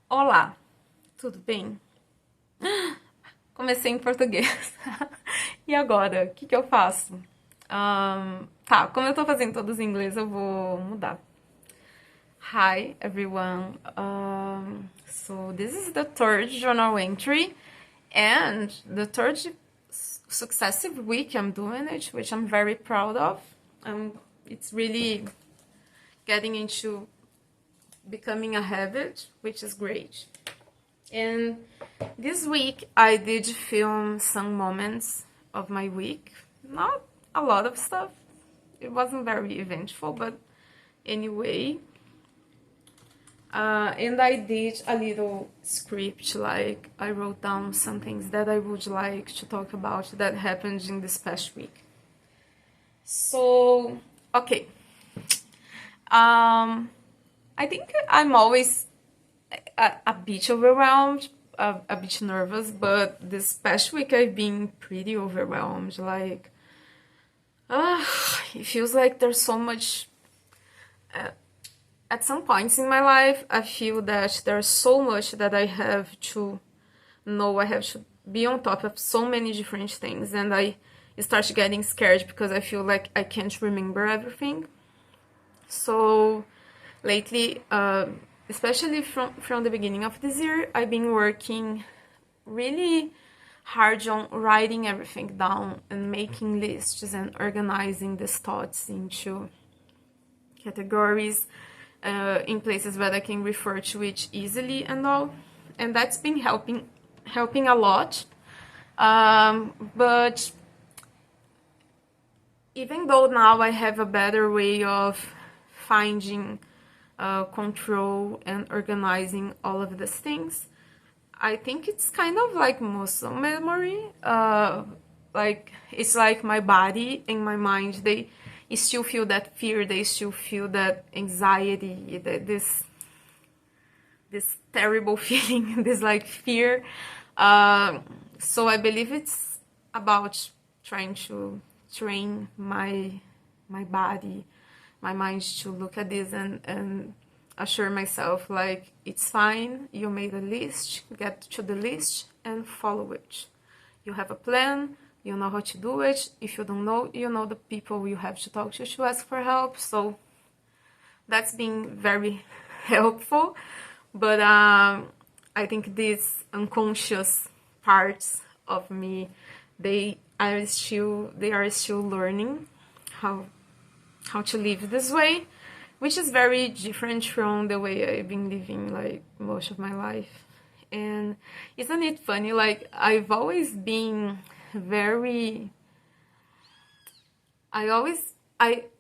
Olá, tudo bem? Comecei em português. E agora? O que que eu faço? Tá, como eu tô fazendo todos em inglês, eu vou mudar. Hi, everyone. So this is the third journal entry and the third successive week I'm doing it, which I'm very proud of. It's really getting into becoming a habit, which is great. And this week I did film some moments of my week. Not a lot of stuff. It wasn't very eventful, but anyway. And I did a little script, like I wrote down some things that I would like to talk about that happened in this past week. So, okay. I think I'm always a bit overwhelmed, a bit nervous, but this past week I've been pretty overwhelmed. Like, it feels like there's so much. At some points in my life, I feel that there's so much that I have to know. I have to be on top of so many different things, and I start getting scared because I feel like I can't remember everything. So lately, especially from the beginning of this year, I've been working really hard on writing everything down and making lists and organizing these thoughts into categories in places where I can refer to it easily and all. And that's been helping a lot. But even though now I have a better way of finding control and organizing all of these things, I think it's kind of like muscle memory. Like it's like my body and my mind, they still feel that fear, they still feel that anxiety, this terrible feeling, this like fear. So I believe it's about trying to train my body, my mind to look at this and assure myself like it's fine, you made a list, get to the list and follow it. You have a plan, you know how to do it. If you don't know, you know the people you have to talk to ask for help. So that's been very helpful. But I think these unconscious parts of me, they are still learning how to live this way, which is very different from the way I've been living like most of my life. And isn't it funny? Like I've always been very.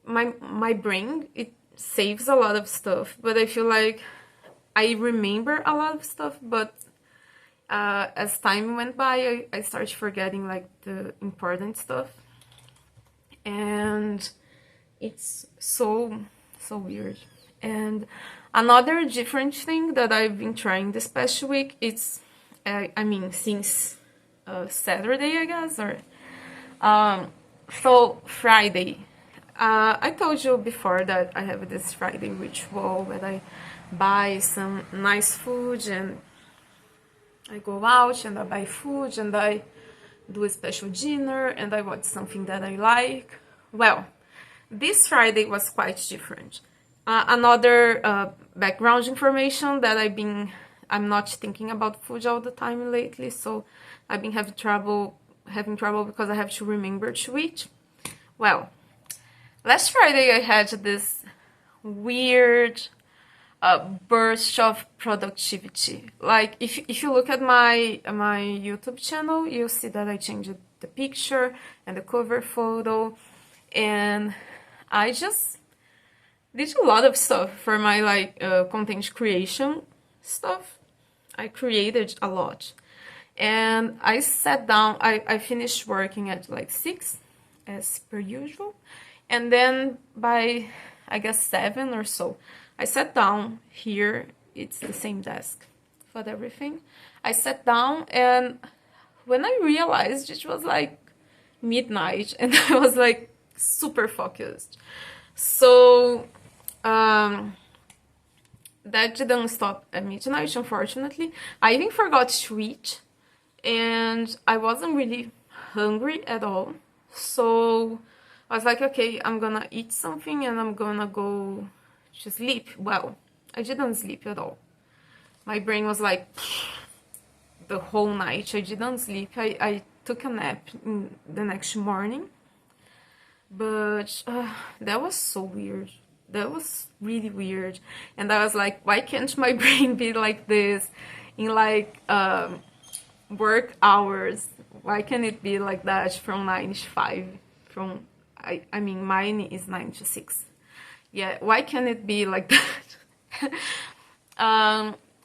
My brain, it saves a lot of stuff, but I feel like I remember a lot of stuff, but as time went by, I started forgetting like the important stuff, and it's so weird. And another different thing that I've been trying this past week, it's I mean since Saturday, I guess, or so Friday. I told you before that I have this Friday ritual where I buy some nice food and I go out and I buy food and I do a special dinner and I watch something that I like. Well, this Friday was quite different. Another background information that I'm not thinking about food all the time lately, so I've been having trouble because I have to remember to eat. Well, last Friday I had this weird burst of productivity. Like if you look at my YouTube channel, you'll see that I changed the picture and the cover photo, and I just did a lot of stuff for my like content creation stuff. I created a lot, and I sat down. I finished working at like 6, as per usual, and then by I guess 7 or so, I sat down here. It's the same desk for everything. I sat down, and when I realized it was like midnight, and I was like super focused. So that didn't stop at midnight, unfortunately. I even forgot to eat, and I wasn't really hungry at all. So I was like, okay, I'm gonna eat something and I'm gonna go to sleep. Well, I didn't sleep at all. My brain was like, the whole night I didn't sleep. I took a nap in the next morning, but that was so weird. That was really weird. And I was like, why can't my brain be like this in like work hours? Why can't it be like that from 9 to 5? From I mean, mine is 9 to 6. Yeah, why can't it be like that?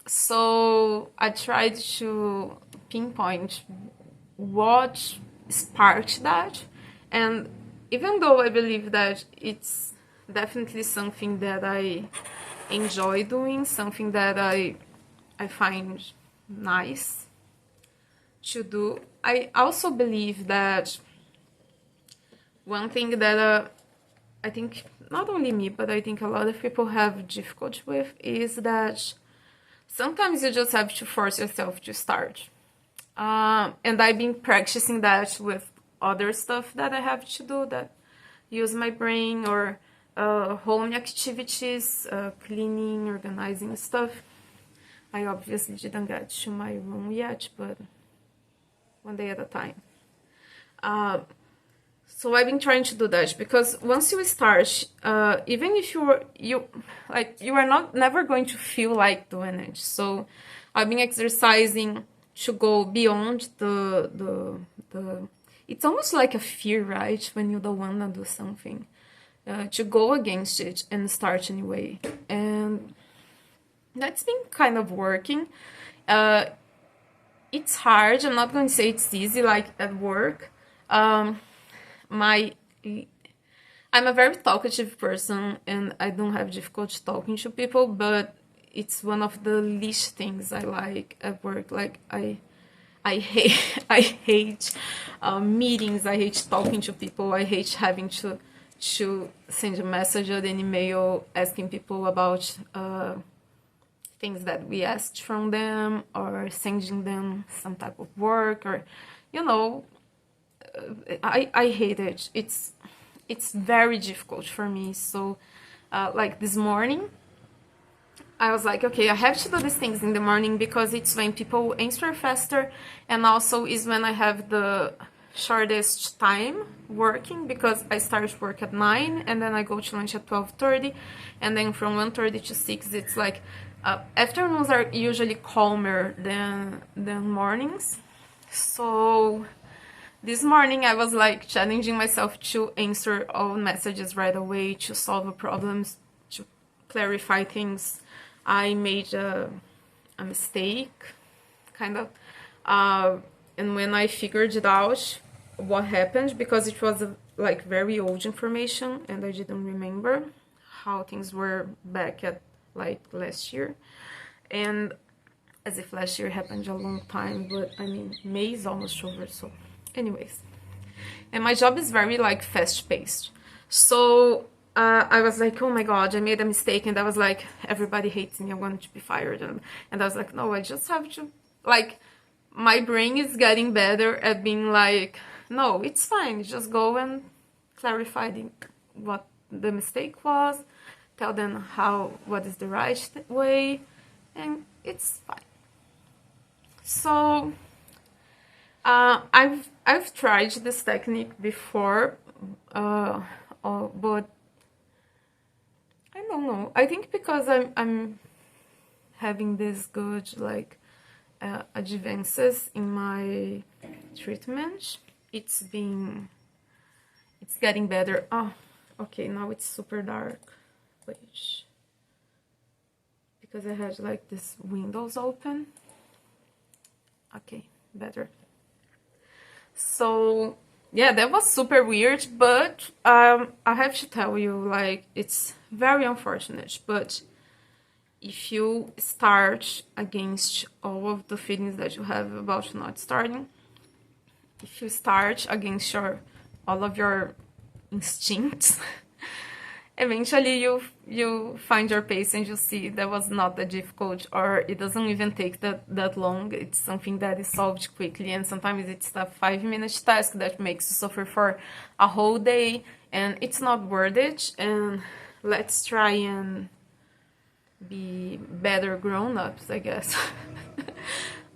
So I tried to pinpoint what sparked that, and even though I believe that it's definitely something that I enjoy doing, something that I find nice to do, I also believe that one thing that I think not only me, but I think a lot of people have difficulty with is that sometimes you just have to force yourself to start. And I've been practicing that with other stuff that I have to do that use my brain, or home activities, cleaning, organizing stuff. I obviously didn't get to my room yet, but one day at a time. So I've been trying to do that, because once you start, even if you are not never going to feel like doing it. So I've been exercising to go beyond the it's almost like a fear, right? When you don't want to do something, to go against it and start anyway. And that's been kind of working. It's hard. I'm not going to say it's easy like at work. I'm a very talkative person, and I don't have difficulty talking to people, but it's one of the least things I like at work. Like I hate I hate meetings. I hate talking to people. I hate having to send a message or an email asking people about things that we asked from them, or sending them some type of work, or I hate it. It's very difficult for me. So like this morning, I was like, okay, I have to do these things in the morning, because it's when people answer faster, and also is when I have the shortest time working, because I start work at 9 and then I go to lunch at 12:30, and then from 1:30 to 6 it's like afternoons are usually calmer than mornings. So this morning I was like challenging myself to answer all messages right away, to solve problems, to clarify things. I made a mistake, kind of, and when I figured it out what happened, because it was like very old information and I didn't remember how things were back at like last year, and as if last year happened a long time, but I mean, May is almost over. So anyways, and my job is very like fast paced, so I was like, oh my god, I made a mistake, and I was like, everybody hates me, I want to be fired, and I was like, no, I just have to, like, my brain is getting better at being like, no, it's fine, just go and clarify what the mistake was, tell them what is the right way, and it's fine. So I've tried this technique before, but I don't know. I think because I'm having this good like advances in my treatment, it's getting better. Oh, okay, now it's super dark. Wait, because I had like this windows open. Okay, better. So yeah, that was super weird, but I have to tell you, like, it's very unfortunate, but if you start against all of the feelings that you have about not starting, if you start against all of your instincts, eventually you find your pace and you see that was not that difficult, or it doesn't even take that long. It's something that is solved quickly, and sometimes it's a 5-minute task that makes you suffer for a whole day, and it's not worth it. And let's try and be better grown-ups, I guess.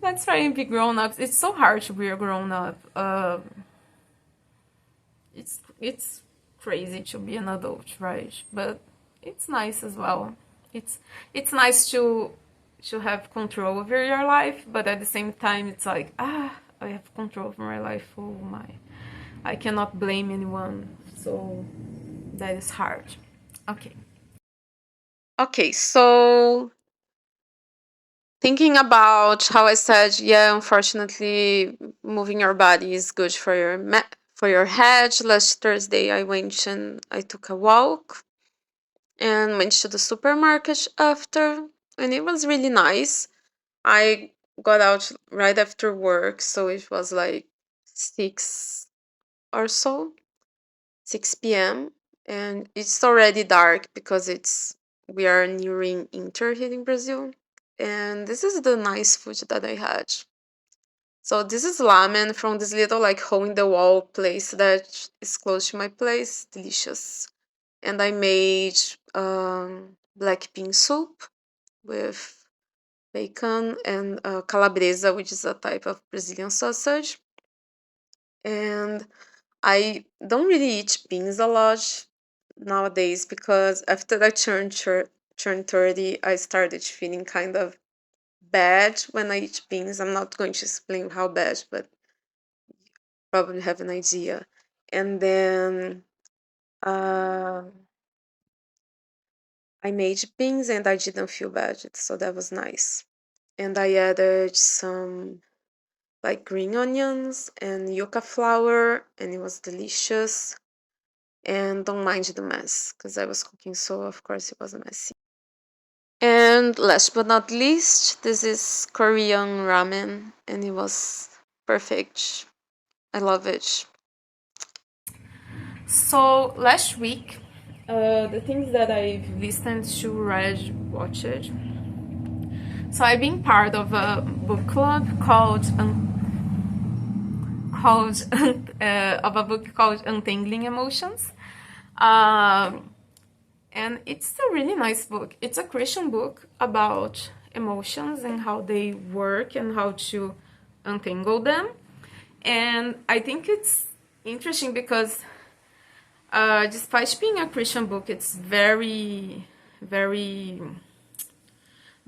Let's try and be grown-ups. It's so hard to be a grown-up. It's crazy to be an adult, right? But it's nice as well. It's nice to have control over your life, but at the same time it's like, I have control over my life. Oh my, I cannot blame anyone. So that is hard. Okay, so thinking about how I said, yeah, unfortunately, moving your body is good for your head. Last Thursday, I went and I took a walk and went to the supermarket after, and it was really nice. I got out right after work, so it was like 6 or so, 6 p.m. And it's already dark because we are nearing winter here in Brazil. And this is the nice food that I had. So this is ramen from this little like hole in the wall place that is close to my place. Delicious. And I made black bean soup with bacon and calabresa, which is a type of Brazilian sausage. And I don't really eat beans a lot nowadays because after I turned 30, I started feeling kind of bad when I eat beans. I'm not going to explain how bad, but probably have an idea. And then uh, I made beans and I didn't feel bad, so that was nice. And I added some like green onions and yucca flour, and it was delicious. And don't mind the mess because I was cooking, so of course it was messy. And last but not least, this is Korean ramen, and it was perfect. I love it. So last week, the things that I've listened to, read, watched. So I've been part of a book club called of a book called Untangling Emotions. And it's a really nice book. It's a Christian book about emotions and how they work and how to untangle them. And I think it's interesting because despite being a Christian book, it's very, very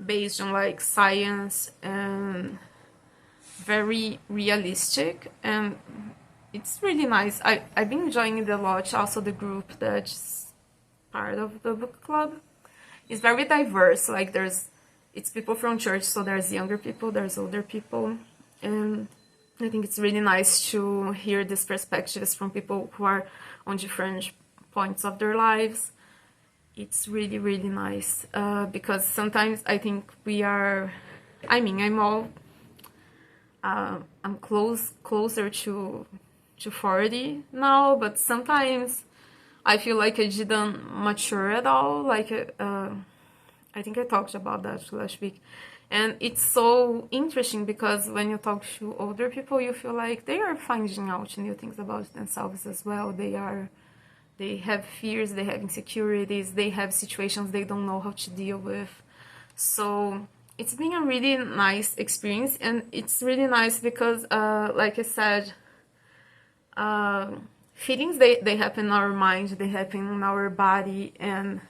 based on like science and very realistic, and it's really nice. I've been enjoying it a lot. Also, the group that's part of the book club is very diverse. Like it's people from church, so there's younger people, there's older people, and I think it's really nice to hear these perspectives from people who are on different points of their lives. It's really, really nice because sometimes I think I'm closer to 40 now, but sometimes I feel like I didn't mature at all. Like I think I talked about that last week. And it's so interesting because when you talk to older people, you feel like they are finding out new things about themselves as well. They have fears, they have insecurities, they have situations they don't know how to deal with. So it's been a really nice experience, and it's really nice because, like I said, feelings, they happen in our mind, they happen in our body, and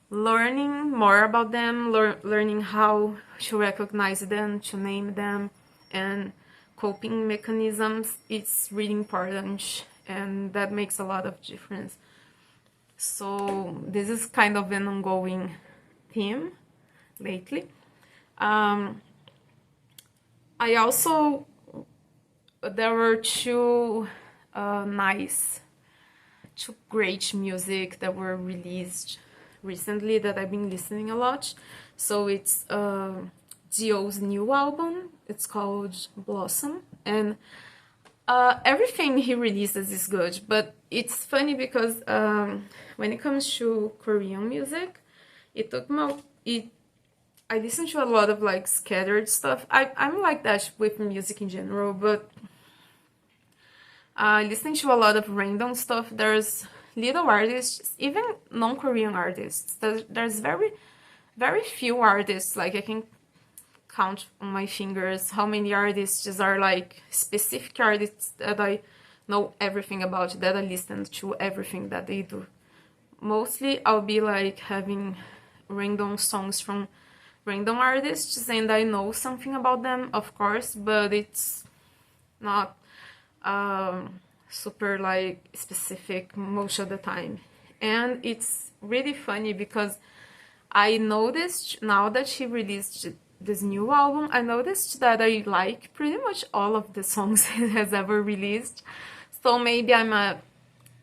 learning more about them, learning how to recognize them, to name them, and coping mechanisms, it's really important, and that makes a lot of difference. So this is kind of an ongoing theme lately. There were two great music that were released recently that I've been listening a lot. So it's Dio's new album. It's called Blossom, and Everything he releases is good, but it's funny because when it comes to Korean music, it took me I listen to a lot of like scattered stuff. I'm like that with music in general, but listening to a lot of random stuff. There's little artists, even non-Korean artists. There's very few artists. Like I can count on my fingers how many artists are like specific artists that I know everything about, that I listen to everything that they do. Mostly I'll be like having random songs from random artists and I know something about them, of course, but it's not super like specific most of the time. And it's really funny because I noticed now that she released this new album, I noticed that I like pretty much all of the songs he has ever released. So maybe I'm a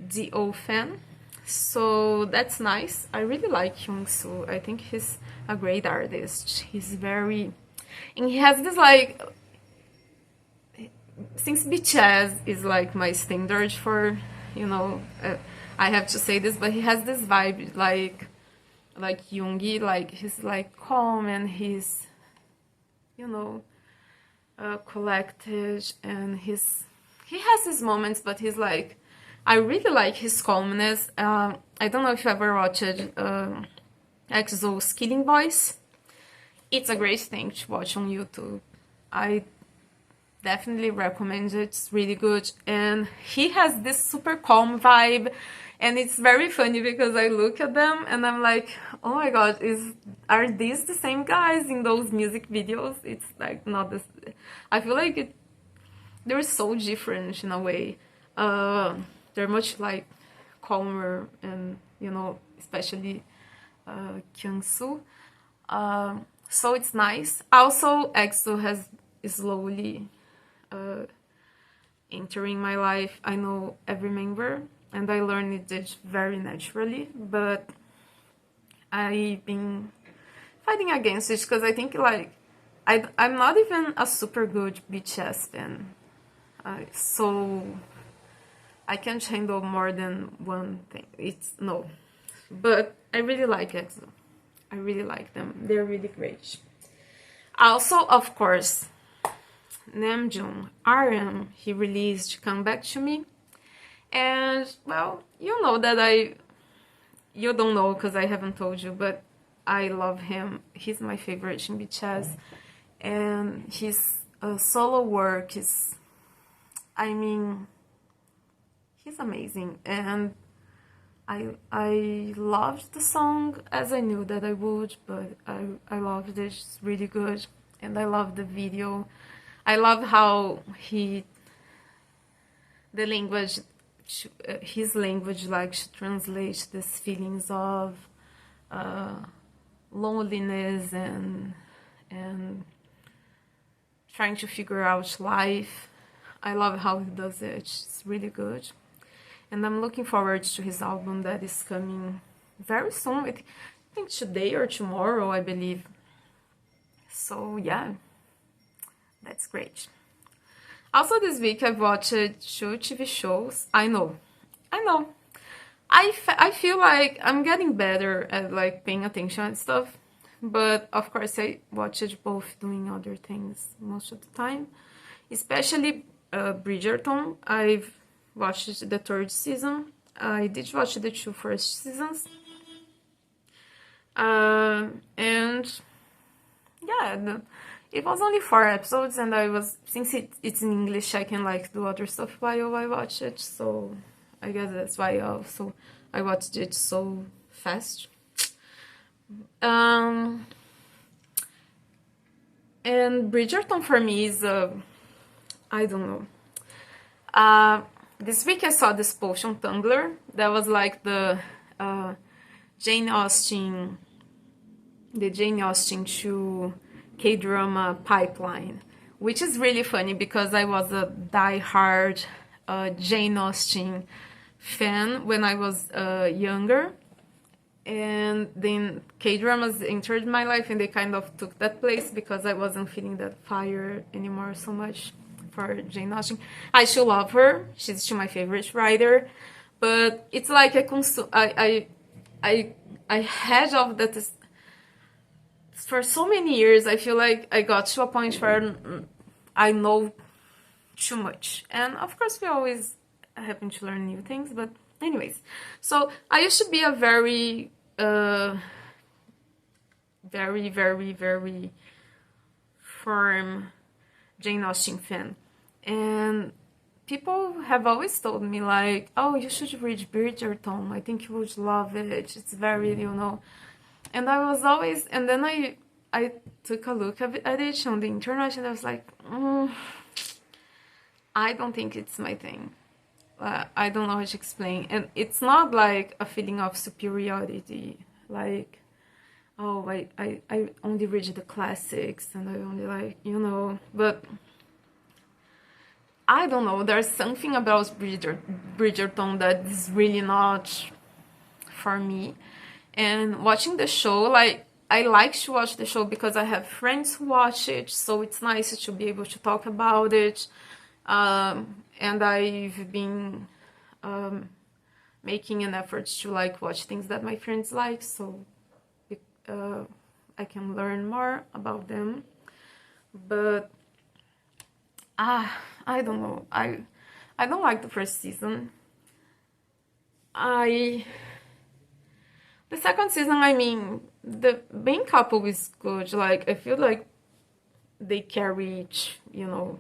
Do fan. So that's nice. I really like Hyung-soo. I think he's a great artist. He's very... And he has this like... Since BTS is like my standard for, you know, I have to say this, but he has this vibe like Yoongi, like he's like calm and he's, you know, collected, and he has his moments, but he's like, I really like his calmness. I don't know if you ever watched EXO's Killing Voice. It's a great thing to watch on YouTube. I definitely recommend it. It's really good, and he has this super calm vibe, and it's very funny because I look at them and I'm like, oh my god, are these the same guys in those music videos? It's like not this. I feel like they're so different in a way. They're much like calmer, and you know, especially Kyung-soo. So it's nice. Also, EXO is slowly entering my life. I know every member, and I learned it very naturally, but I've been fighting against it because I think like I'm not even a super good BTS fan, so I can't handle more than one thing. It's no, but I really like EXO. I really like them. They're really great. Also, of course, Namjoon, RM, he released Come Back to Me. And, well, you know that you don't know because I haven't told you, but I love him. He's my favorite in BTS. And his solo work is, I mean, he's amazing. And I loved the song as I knew that I would, but I loved it. It's really good. And I love the video. I love how the language, his language likes to translate these feelings of loneliness and trying to figure out life. I love how he does it. It's really good. And I'm looking forward to his album that is coming very soon. I think today or tomorrow, I believe. So yeah, that's great. Also this week I've watched 2 TV shows. I know. I feel like I'm getting better at like paying attention and stuff. But of course I watched both doing other things most of the time. Especially Bridgerton. I've watched the 3rd season. I did watch the 2 first seasons. And yeah, it was only 4 episodes, and since it's in English, I can like do other stuff while I watch it, so I guess that's why I watched it so fast. And Bridgerton for me is I don't know. This week I saw this post on Tumblr that was like the Jane Austen to K-drama pipeline, which is really funny because I was a die-hard Jane Austen fan when I was younger, and then K-dramas entered my life and they kind of took that place because I wasn't feeling that fire anymore so much for Jane Austen. I still love her. She's still my favorite writer. But it's like I had of that for so many years. I feel like I got to a point where I know too much. And of course we always happen to learn new things, but anyways. So I used to be a very very firm Jane Austen fan. And people have always told me like, oh, you should read Bridgerton. I think you would love it. It's very, you know. And I was always, and then I took a look at it on the internet and I was like, I don't think it's my thing. I don't know how to explain. And it's not like a feeling of superiority, like, oh, I only read the classics and I only like, you know, but I don't know, there's something about Bridgerton that is really not for me. And watching the show, like, I like to watch the show because I have friends who watch it, so it's nice to be able to talk about it. And I've been making an effort to like watch things that my friends like, so I can learn more about them. But I don't know. I don't like the first season. The second season, I mean, the main couple is good. Like, I feel like they carried, you know,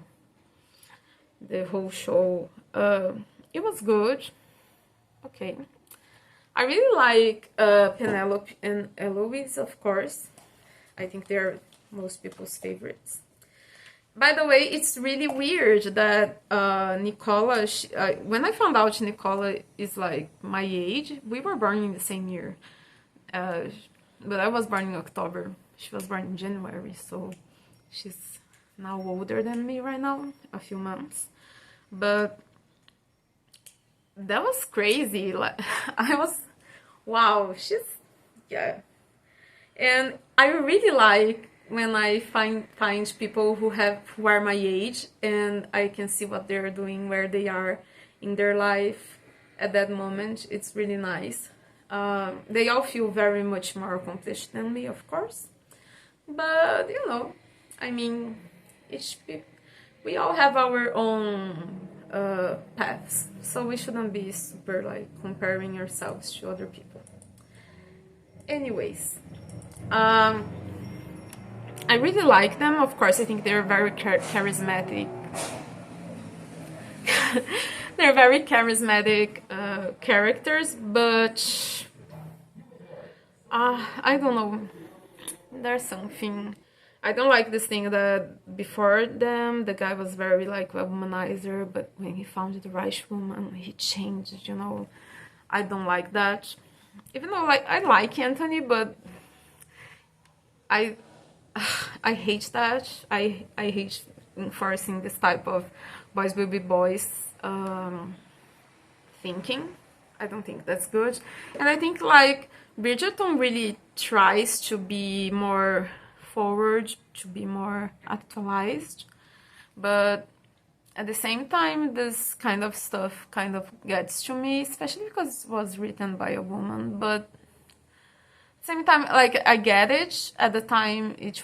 the whole show. It was good. Okay. I really like Penelope and Eloise, of course. I think they're most people's favorites. By the way, it's really weird that Nicola, when I found out Nicola is like my age, we were born in the same year. But I was born in October. She was born in January, so she's now older than me right now, a few months. But that was crazy. Like, I was, wow, yeah. And I really like when I find people who are my age and I can see what they're doing, where they are in their life at that moment. It's really nice. They all feel very much more accomplished than me, of course. But, you know, I mean, we all have our own paths, so we shouldn't be super, like, comparing ourselves to other people. Anyways, I really like them. Of course, I think they're very charismatic. They're very charismatic characters, but I don't know. There's something. I don't like this thing that before them, the guy was very like a womanizer, but when he found the right woman, he changed, you know. I don't like that. Even though like I like Anthony, but I hate that. I hate enforcing this type of boys will be boys thinking. I don't think that's good. And I think like Bridgerton really tries to be more forward, to be more actualized, but at the same time this kind of stuff kind of gets to me, especially because it was written by a woman. But same time, like, I get it. At the time, it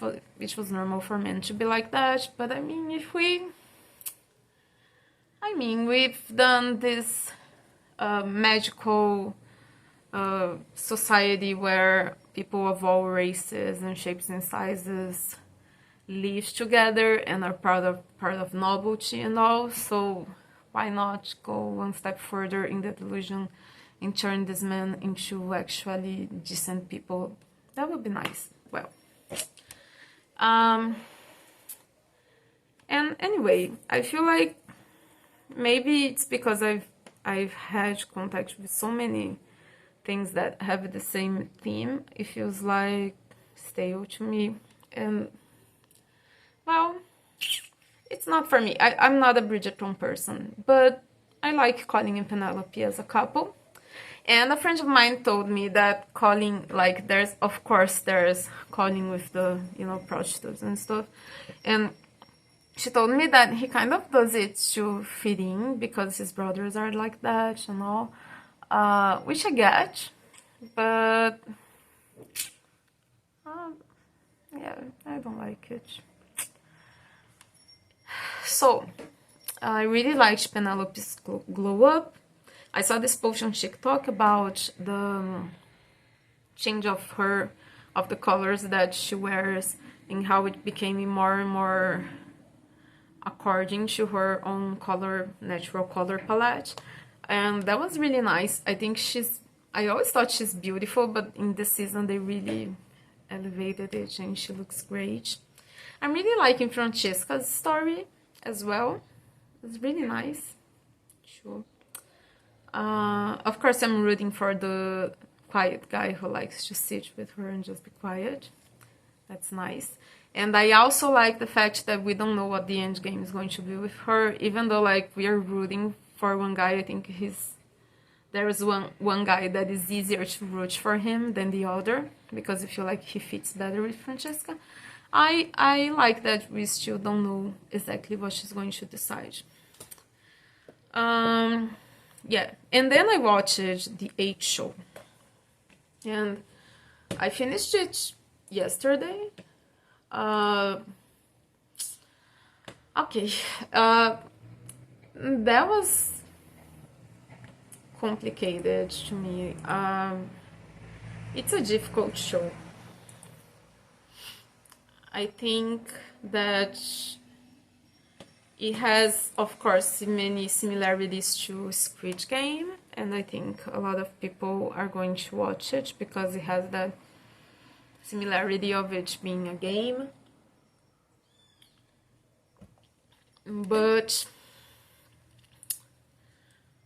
was normal for men to be like that. But I mean, we've done this magical society where people of all races and shapes and sizes live together and are part of nobility and all. So why not go one step further in the delusion and turn these men into actually decent people? That would be nice. Well, and anyway, I feel like maybe it's because I've had contact with so many things that have the same theme. It feels like stale to me, and well, it's not for me. I'm not a Bridgerton person, but I like Colin and Penelope as a couple. And a friend of mine told me that Colin, like, there's Colin with the, you know, prostitutes and stuff. And she told me that he kind of does it to fit in because his brothers are like that and all, which I get, but yeah, I don't like it. So I really liked Penelope's glow up. I saw this post on TikTok about the change of the colors that she wears and how it became more and more according to her own natural color palette, and that was really nice. I always thought she's beautiful, but in this season they really elevated it and she looks great. I'm really liking Francesca's story as well. It's really nice. Sure. Of course, I'm rooting for the quiet guy who likes to sit with her and just be quiet. That's nice. And I also like the fact that we don't know what the end game is going to be with her, even though like we are rooting for one guy. I think there is one guy that is easier to root for him than the other, because I feel like he fits better with Francesca. I like that we still don't know exactly what she's going to decide. Yeah, and then I watched the 8 show, and I finished it yesterday. Okay, that was complicated to me. It's a difficult show. I think that it has, of course, many similarities to Squid Game, and I think a lot of people are going to watch it because it has that similarity of it being a game. But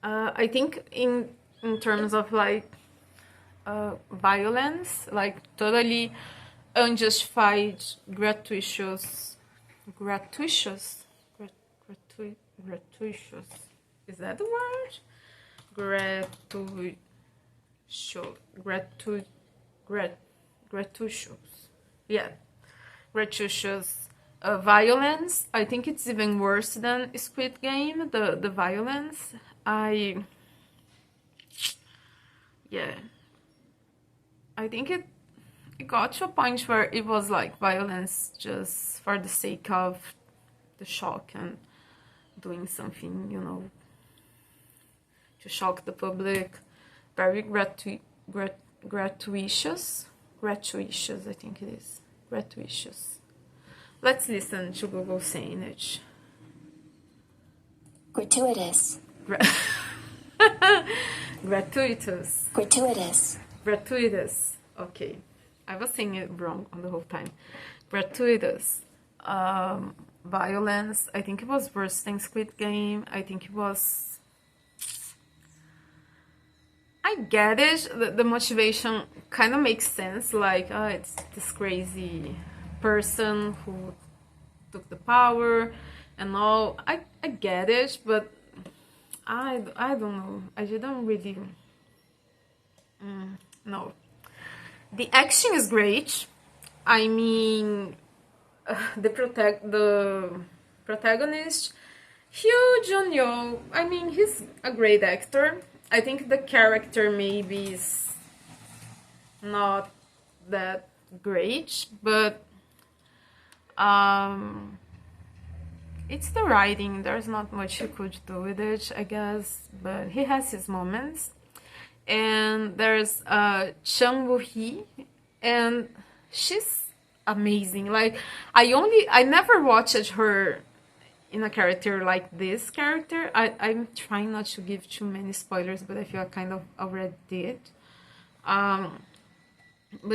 I think in terms of like violence, like totally unjustified, gratuitous. Is that the word? Gratuitous. Yeah, gratuitous violence. I think it's even worse than Squid Game. The violence. I think it got to a point where it was like violence just for the sake of the shock and doing something, you know, to shock the public. Very gratuitous, I think it is. Gratuitous. Let's listen to Google saying it. Gratuitous. Gratuitous. Gratuitous. Gratuitous. Okay. I was saying it wrong on the whole time. Gratuitous. Violence. I think it was worse than Squid Game. I think it was... I get it. The motivation kind of makes sense. Like, it's this crazy person who took the power and all. I get it, but I don't know. I didn't really... no. The action is great. I mean, the protagonist, Hugh Jun-yo, I mean, he's a great actor. I think the character maybe is not that great, but it's the writing. There's not much you could do with it, I guess, but he has his moments. And there's Chang Woo-hee, and she's amazing. Like, I never watched her in a character like this character. I'm trying not to give too many spoilers, but I feel I kind of already did. But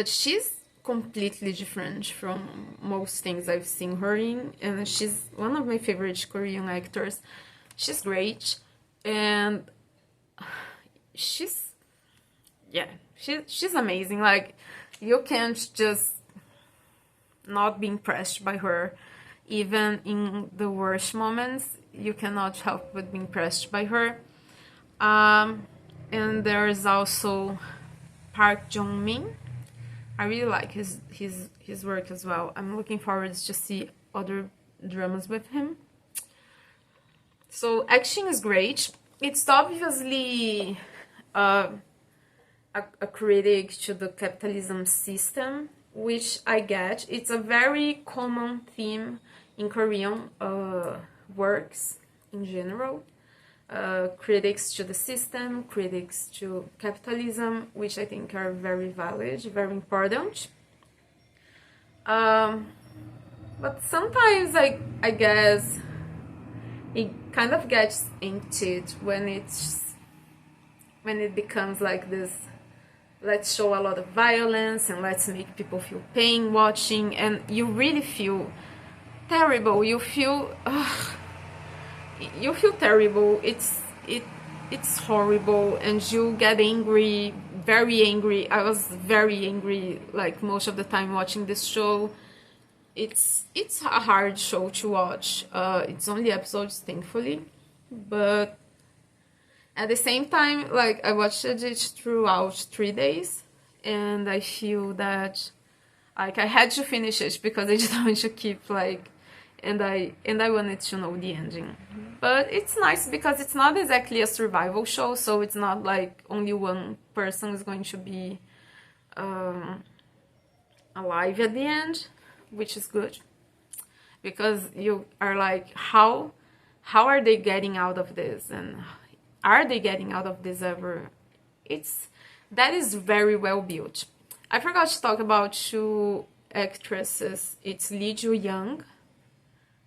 she's completely different from most things I've seen her in, and she's one of my favorite Korean actors. She's great, and she's amazing. Like, you can't just not be impressed by her. Even in the worst moments, you cannot help but be impressed by her. And there is also Park Jong-min. I really like his work as well. I'm looking forward to see other dramas with him. So acting is great. It's obviously a critic to the capitalism system, which I get. It's a very common theme in Korean works in general. Critics to the system, critics to capitalism, which I think are very valid, very important. But sometimes I guess it kind of gets into it when it becomes like this, let's show a lot of violence and let's make people feel pain watching, and you really feel terrible. You feel terrible. It's horrible, and you get angry, very angry. I was very angry like most of the time watching this show. It's a hard show to watch. It's only episodes, thankfully, but at the same time, like, I watched it throughout 3 days, and I feel that like I had to finish it because I didn't want to keep like, and I wanted to know the ending. But it's nice because it's not exactly a survival show, so it's not like only one person is going to be alive at the end, which is good, because you are like, how are they getting out of this, and are they getting out of this ever? That is very well built. I forgot to talk about 2 actresses. It's Lee Joo-young,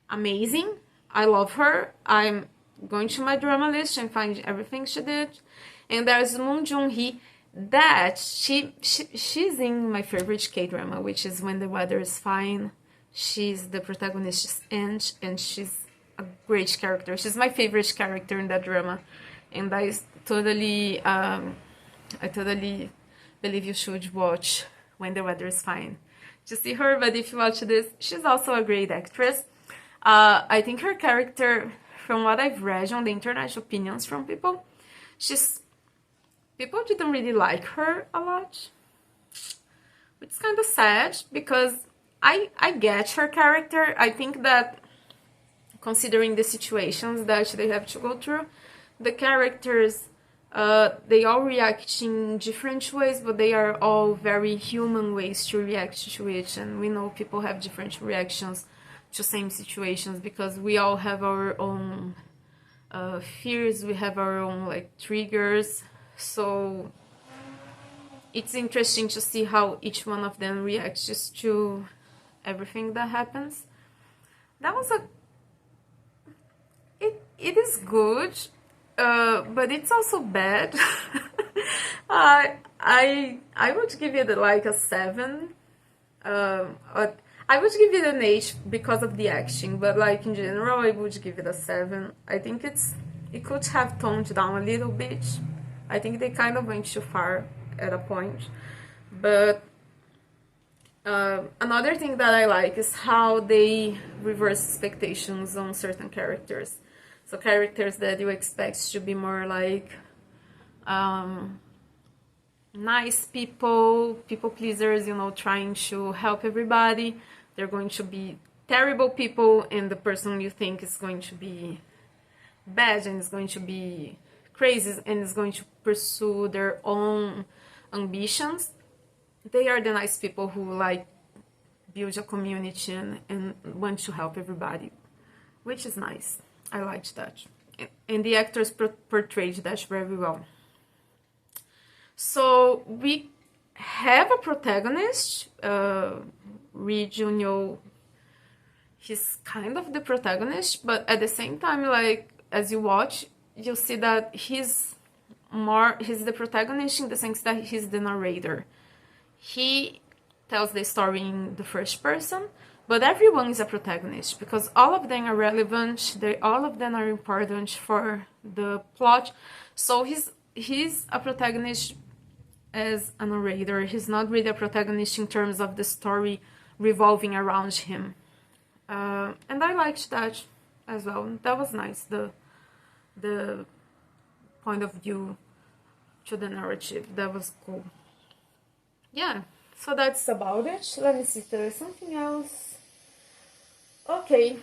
amazing. I love her. I'm going to my drama list and find everything she did. And there's Moon Jung-hee, that she's in my favorite K-drama, which is When the Weather is Fine. She's the protagonist's aunt, and she's a great character. She's my favorite character in that drama, and I totally believe you should watch When the Weather is Fine to see her. But if you watch this, she's also a great actress. I think her character, from what I've read on the internet opinions from people, people didn't really like her a lot. It's kind of sad because I get her character. I think that considering the situations that they have to go through, the characters, they all react in different ways, but they are all very human ways to react to it. And we know people have different reactions to same situations because we all have our own fears, we have our own like triggers. So it's interesting to see how each one of them reacts just to everything that happens. That was it is good, but it's also bad. I would give it like a 7. I would give it an 8 because of the acting, but like in general, I would give it a 7. I think it could have toned down a little bit. I think they kind of went too far at a point. But another thing that I like is how they reverse expectations on certain characters. So characters that you expect to be more like nice people pleasers, you know, trying to help everybody. They're going to be terrible people, and the person you think is going to be bad and is going to be crazy and is going to pursue their own ambitions. They are the nice people who like build a community and want to help everybody, which is nice. I liked that. And the actors portrayed that very well. So we have a protagonist, Ri Junyo. He's kind of the protagonist, but at the same time, like, as you watch, you'll see that he's the protagonist in the sense that he's the narrator. He tells the story in the first person, but everyone is a protagonist because all of them are relevant. All of them are important for the plot. So he's a protagonist as a narrator. He's not really a protagonist in terms of the story revolving around him. And I liked that as well. That was nice, the point of view to the narrative. That was cool. Yeah, so that's about it. Let me see if there is something else. Okay,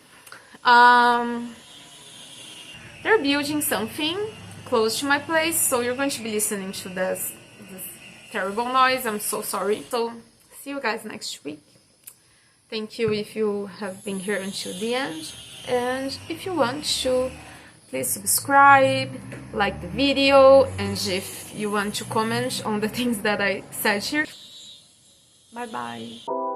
They're building something close to my place, so you're going to be listening to this terrible noise. I'm so sorry. So see you guys next week. Thank you if you have been here until the end, and if you want to, please subscribe, like the video, and if you want to comment on the things that I said here. Bye bye.